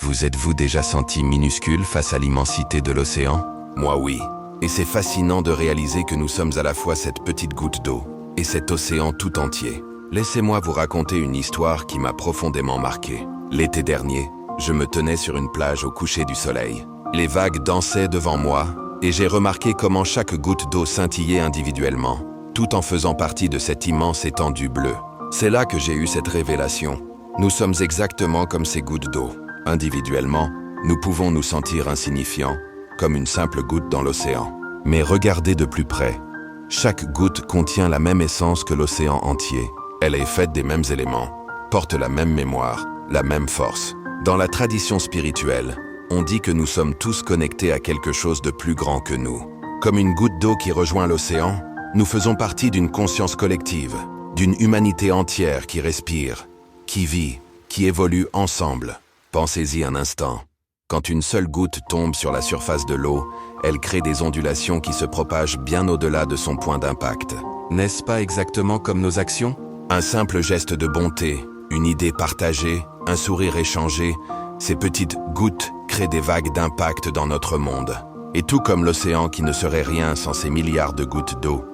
Vous êtes-vous déjà senti minuscule face à l'immensité de l'océan? Moi oui. Et c'est fascinant de réaliser que nous sommes à la fois cette petite goutte d'eau et cet océan tout entier. Laissez-moi vous raconter une histoire qui m'a profondément marqué. L'été dernier, je me tenais sur une plage au coucher du soleil. Les vagues dansaient devant moi et j'ai remarqué comment chaque goutte d'eau scintillait individuellement, tout en faisant partie de cette immense étendue bleue. C'est là que j'ai eu cette révélation. Nous sommes exactement comme ces gouttes d'eau. Individuellement, nous pouvons nous sentir insignifiants, comme une simple goutte dans l'océan. Mais regardez de plus près. Chaque goutte contient la même essence que l'océan entier. Elle est faite des mêmes éléments, porte la même mémoire, la même force. Dans la tradition spirituelle, on dit que nous sommes tous connectés à quelque chose de plus grand que nous. Comme une goutte d'eau qui rejoint l'océan, nous faisons partie d'une conscience collective, d'une humanité entière qui respire, qui vit, qui évolue ensemble. Pensez-y un instant. Quand une seule goutte tombe sur la surface de l'eau, elle crée des ondulations qui se propagent bien au-delà de son point d'impact. N'est-ce pas exactement comme nos actions? Un simple geste de bonté, une idée partagée, un sourire échangé, ces petites gouttes créent des vagues d'impact dans notre monde. Et tout comme l'océan qui ne serait rien sans ces milliards de gouttes d'eau,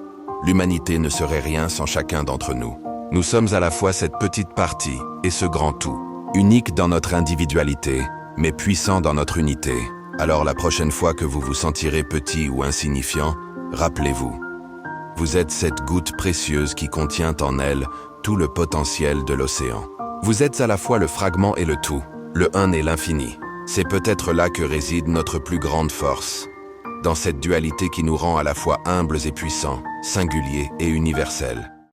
l'humanité ne serait rien sans chacun d'entre nous. Nous sommes à la fois cette petite partie et ce grand tout, unique dans notre individualité, mais puissant dans notre unité. Alors la prochaine fois que vous vous sentirez petit ou insignifiant, rappelez-vous, vous êtes cette goutte précieuse qui contient en elle tout le potentiel de l'océan. Vous êtes à la fois le fragment et le tout, le un et l'infini. C'est peut-être là que réside notre plus grande force, dans cette dualité qui nous rend à la fois humbles et puissants, singuliers et universels.